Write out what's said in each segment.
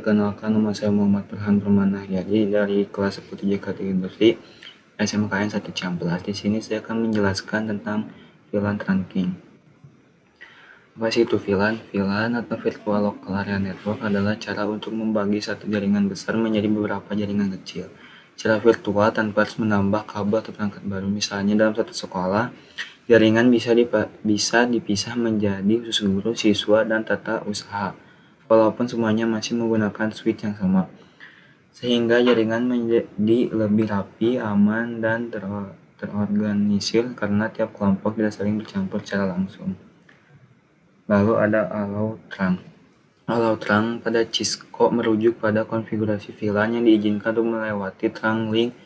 Perkenalkan, nama saya Muhammad Farhan Permana Haryadi dari kelas 10 JKT Industri SMKN 1 Ciamplas. Di sini saya akan menjelaskan tentang VLAN trunking. Apa sih itu VLAN? VLAN atau Virtual Local Area Network adalah cara untuk membagi satu jaringan besar menjadi beberapa jaringan kecil secara virtual tanpa harus menambah kabel atau perangkat baru. Misalnya dalam satu sekolah, jaringan bisa dipisah menjadi khusus guru, siswa, dan tata usaha, walaupun semuanya masih menggunakan switch yang sama, sehingga jaringan menjadi lebih rapi, aman, dan terorganisir karena tiap kelompok tidak saling bercampur secara langsung. Lalu ada allow trunk. Allow trunk pada Cisco merujuk pada konfigurasi VLAN yang diizinkan untuk melewati trunk link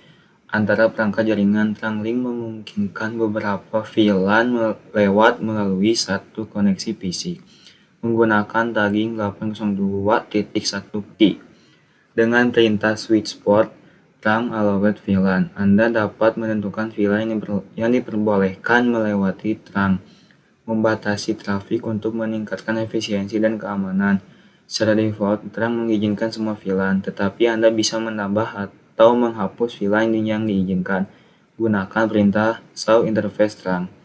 antara perangkat jaringan. Trunk link memungkinkan beberapa VLAN lewat melalui satu koneksi PC menggunakan tagging 802.1 key. Dengan perintah switch port trunk allowed VLAN, Anda dapat menentukan VLAN yang diperbolehkan melewati trunk, membatasi trafik untuk meningkatkan efisiensi dan keamanan. Secara default, trunk mengizinkan semua VLAN, tetapi Anda bisa menambah atau menghapus VLAN yang diizinkan. Gunakan perintah show interface trunk.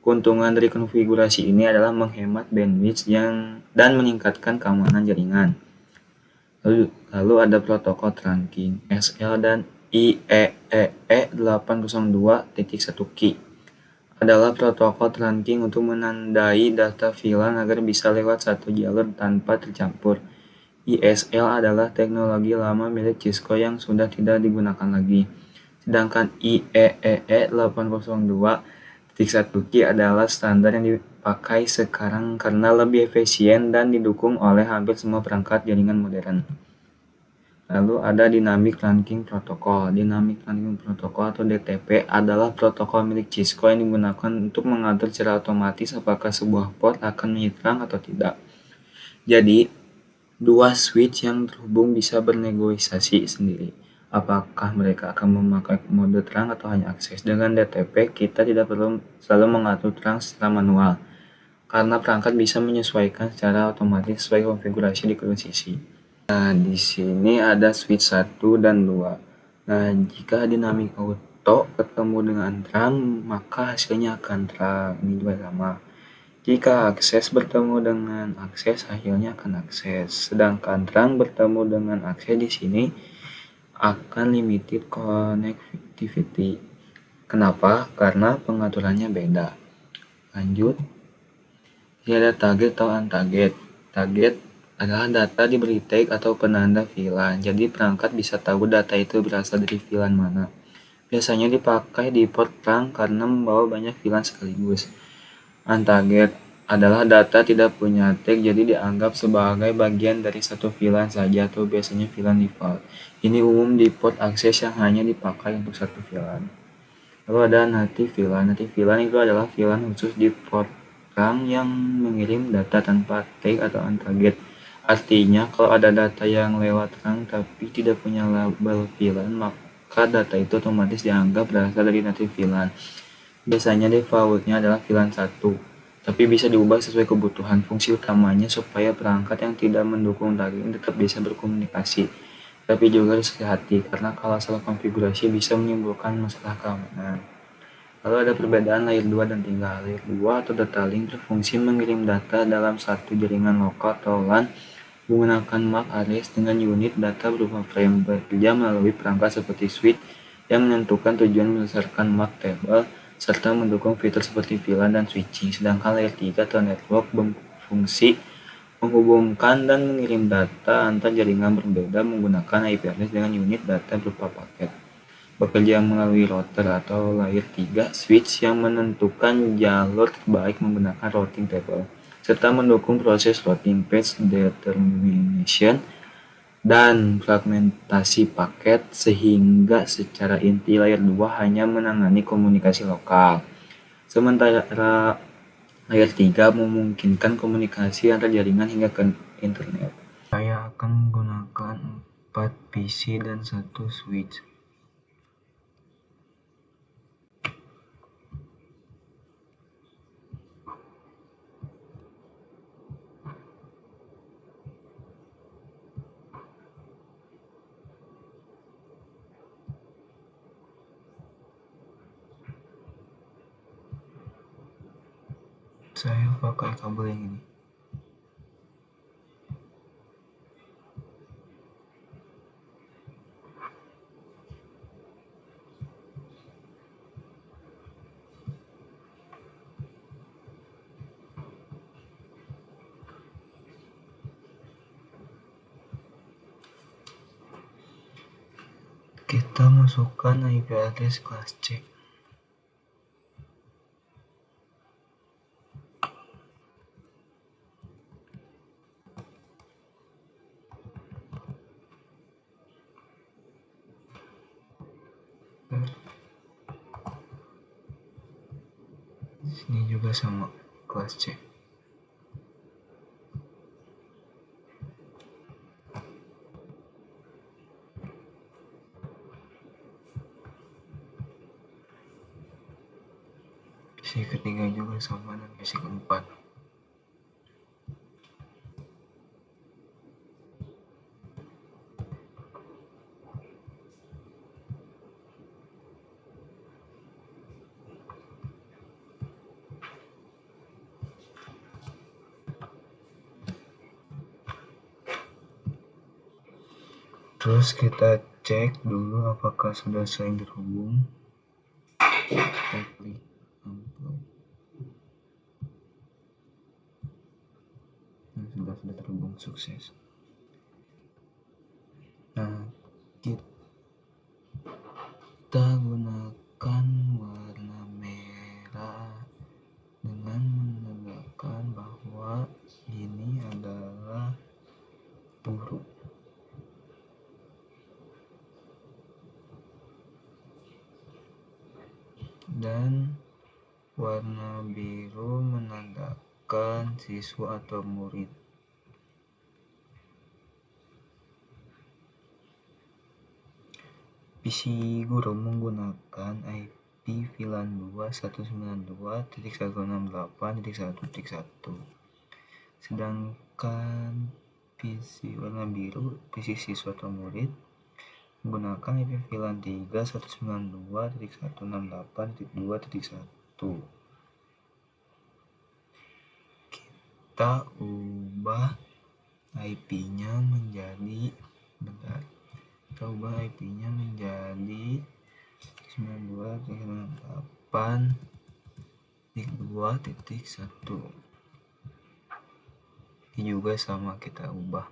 Keuntungan dari konfigurasi ini adalah menghemat bandwidth dan meningkatkan keamanan jaringan. Lalu ada protokol trunking, SL dan IEEE 802.1 key. Adalah protokol trunking untuk menandai data VLAN agar bisa lewat satu jalur tanpa tercampur. ISL adalah teknologi lama milik Cisco yang sudah tidak digunakan lagi. Sedangkan IEEE 802.1 key adalah standar yang dipakai sekarang karena lebih efisien dan didukung oleh hampir semua perangkat jaringan modern. Lalu ada Dynamic Trunking Protocol. Dynamic Trunking Protocol atau DTP adalah protokol milik Cisco yang digunakan untuk mengatur secara otomatis apakah sebuah port akan menyeberang atau tidak. Jadi, dua switch yang terhubung bisa bernegosiasi sendiri apakah mereka akan memakai mode trunk atau hanya akses. Dengan DTP, kita tidak perlu selalu mengatur trunk secara manual, karena perangkat bisa menyesuaikan secara otomatis sesuai konfigurasi di kedua sisi. Nah, di sini ada switch 1 dan 2. Nah, jika dynamic auto ketemu dengan trunk, maka hasilnya akan trunk. Ini juga sama. Jika akses bertemu dengan akses, hasilnya akan akses. Sedangkan trunk bertemu dengan akses di sini akan limited connectivity. Kenapa? Karena pengaturannya beda. Lanjut. Ini ada target atau untarget. Target adalah data diberi tag atau penanda VLAN. Jadi perangkat bisa tahu data itu berasal dari VLAN mana. Biasanya dipakai di port trunk karena membawa banyak VLAN sekaligus. Untarget adalah data tidak punya tag, jadi dianggap sebagai bagian dari satu VLAN saja atau biasanya VLAN default. Ini umum di port akses yang hanya dipakai untuk satu VLAN. Lalu ada native VLAN. Native VLAN itu adalah VLAN khusus di port trunk yang mengirim data tanpa tag atau untarget. Artinya kalau ada data yang lewat trunk tapi tidak punya label VLAN, maka data itu otomatis dianggap berasal dari native VLAN. Biasanya defaultnya adalah VLAN 1. Tapi bisa diubah sesuai kebutuhan. Fungsi utamanya supaya perangkat yang tidak mendukung tagging tetap bisa berkomunikasi. Tapi juga harus hati-hati karena kalau salah konfigurasi bisa menimbulkan masalah keamanan. Lalu ada perbedaan layer 2 dan 3. Layer 2 atau data link berfungsi mengirim data dalam satu jaringan lokal atau LAN menggunakan MAC address dengan unit data berupa frame, bekerja melalui perangkat seperti switch yang menentukan tujuan berdasarkan MAC table serta mendukung fitur seperti VLAN dan switching. Sedangkan layer 3 atau network berfungsi menghubungkan dan mengirim data antar jaringan berbeda menggunakan IP address dengan unit data berupa paket. Bekerja melalui router atau layer 3 switch yang menentukan jalur terbaik menggunakan routing table serta mendukung proses routing path determination dan fragmentasi paket, sehingga secara inti layer 2 hanya menangani komunikasi lokal. Sementara layer 3 memungkinkan komunikasi antar jaringan hingga ke internet. Saya akan menggunakan 4 PC dan 1 switch. Saya pakai kabel yang ini. Kita masukkan IP address kelas C. Sini juga sama, kelas C. Visi ketiga juga sama dan visi keempat. Terus kita cek dulu apakah sudah saling terhubung. Kita klik upload. Nah, sudah terhubung, sukses. Nah, kita gunakan warna merah dengan menandakan bahwa ini adalah huruf. Dan warna biru menandakan siswa atau murid. PC guru menggunakan IP VLAN 2.192.168.1.1. Sedangkan PC warna biru, PC siswa atau murid, menggunakan IP VLAN 3.192.168.2.1. Kita ubah IP-nya menjadi ubah IP-nya menjadi 92.2.1. Ini juga sama, kita ubah.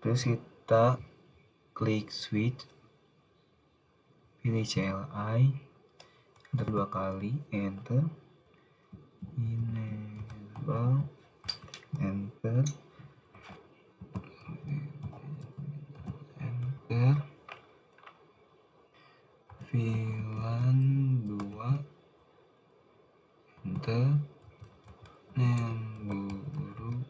Terus kita klik switch, pilih CLI, enter 2 kali, enter, enable, enter, VLAN 2, enter, name guru,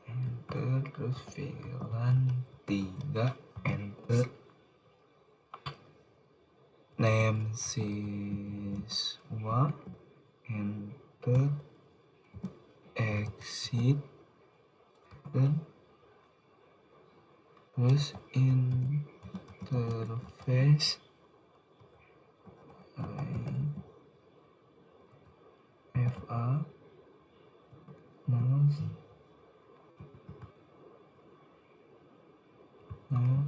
enter, terus VLAN 3, enter, name siswa, enter, exit, terus interface FA mouse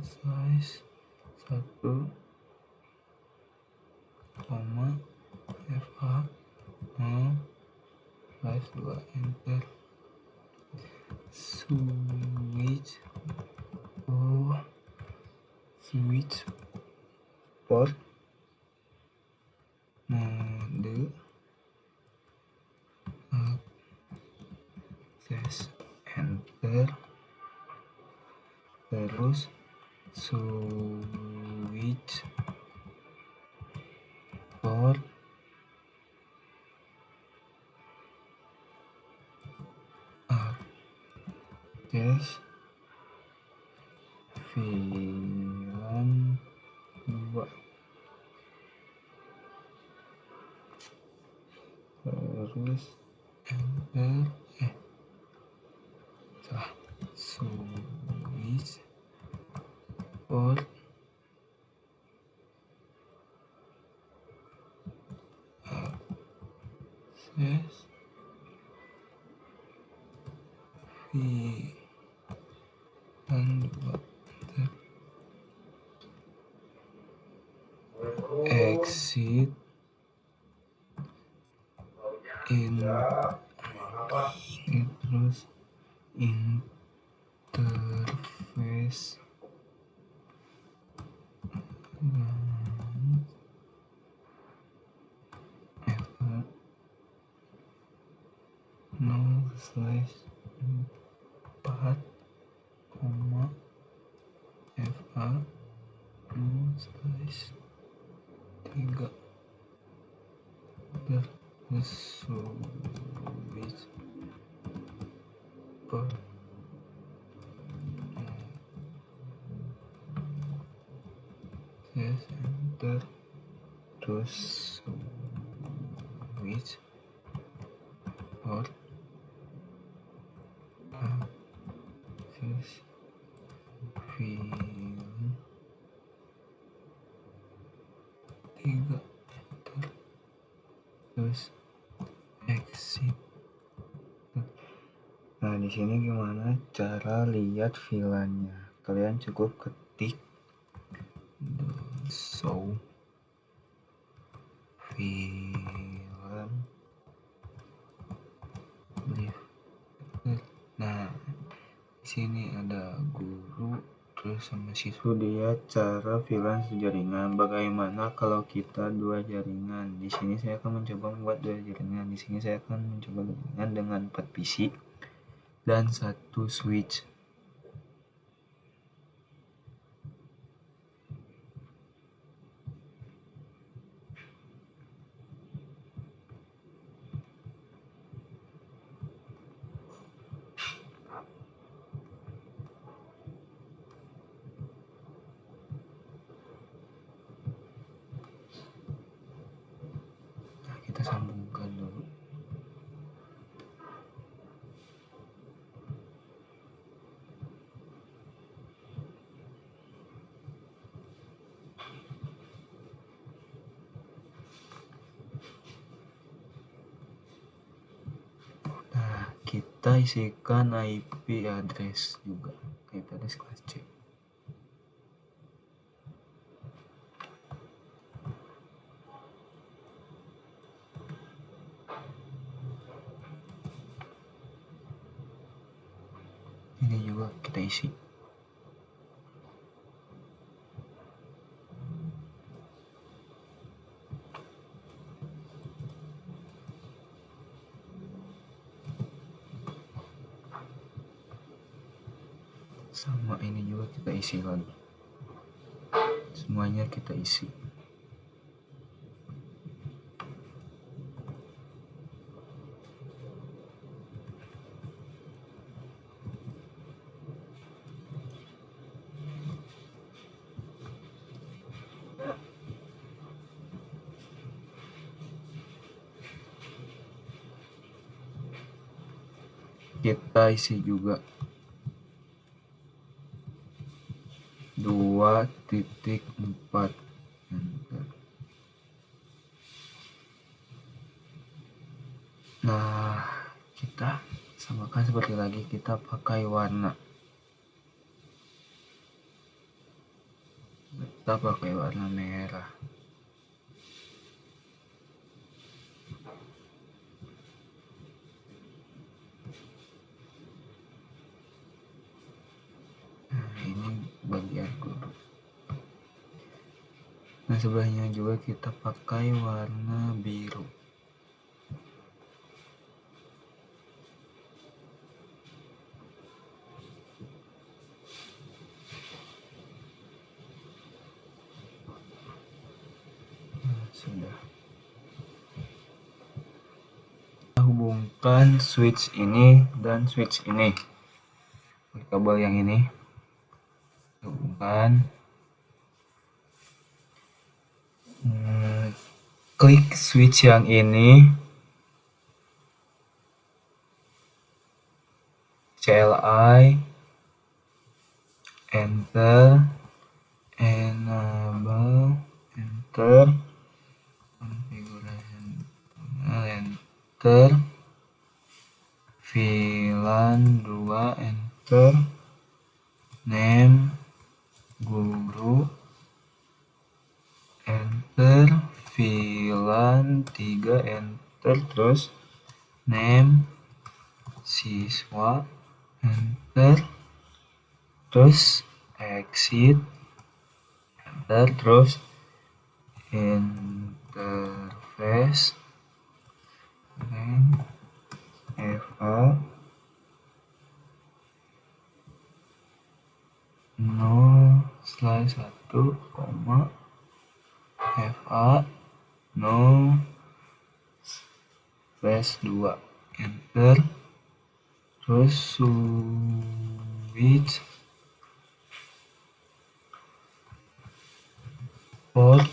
size 1, FA mouse size 2, enter, switch port mode access, enter, terus switch port access VLAN 2, terus enter, switch exit in terus interface no slash 4, FA no slash 3 switch per enter terus switch or access film 3 terus exit. Nah, di sini gimana cara lihat VLAN-nya? Kalian cukup ketik show VLAN. Nah, di sini ada guru terus sama siswa. Dia cara VLAN sejaringan. Bagaimana kalau kita 2 jaringan? Di sini saya akan mencoba membuat 2 jaringan. Di sini saya akan mencoba jaringan dengan 4 PC dan 1 switch. Nah, kita sambungkan dulu. Kita isikan IP address juga, IP address kelas C. Ini juga kita isi. Sama ini juga kita isi lagi. Semuanya kita isi. Kita isi juga 2.4. Nah, kita samakan seperti lagi, kita pakai warna. Kita pakai warna merah. Nah, ini bagian guru. Nah, sebelahnya juga kita pakai warna biru. Sudah. Kita hubungkan switch ini dan switch ini. Kabel yang ini hubungkan. Klik switch yang ini, CLI, enter, enable, enter, configuration, enter, VLAN 2 enter, name guru enter, VLAN 3 enter, terus name siswa enter, terus exit enter, terus interface FA 0/1, FA 0/2 enter, terus switch port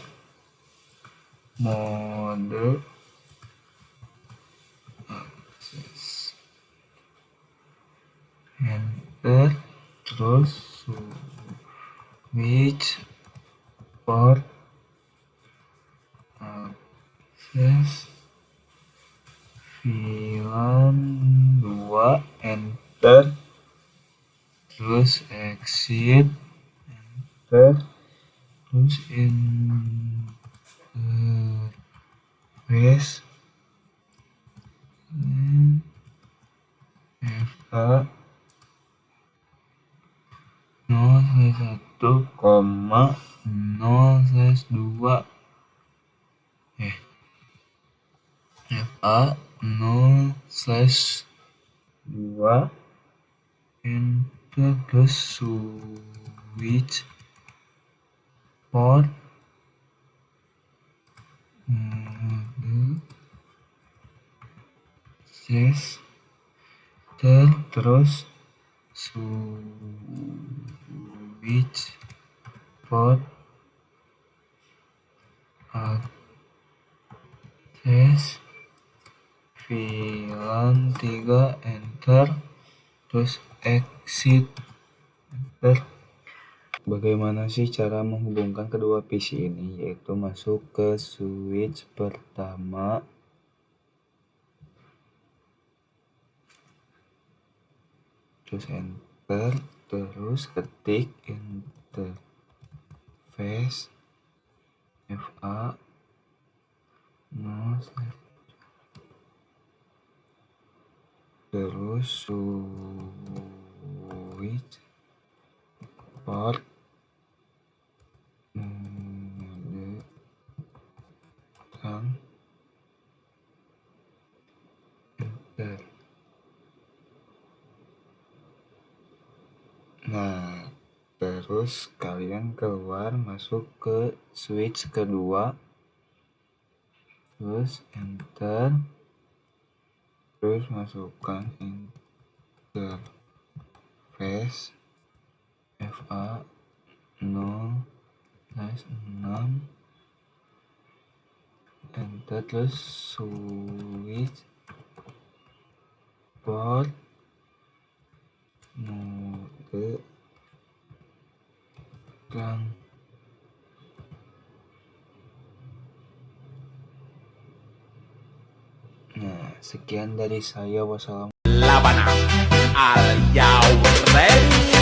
mode akses enter, terus switch port akses VLAN 2 enter, terus exit enter, terus interface FA 0/1, 0/2 FA 0/2 enter, terus switch port mode akses terus switch port akses VLAN 3 enter, terus exit enter. Bagaimana sih cara menghubungkan kedua PC ini? Yaitu masuk ke switch pertama, terus enter, terus ketik interface FA 0, terus switch port mode enter. Nah, terus kalian keluar masuk ke switch kedua, terus enter, terus masukkan interface FA 0/6 enter, terus switch port mode terang. Nah, sekian dari saya. Wassalamualaikum. Labana. Are you ready?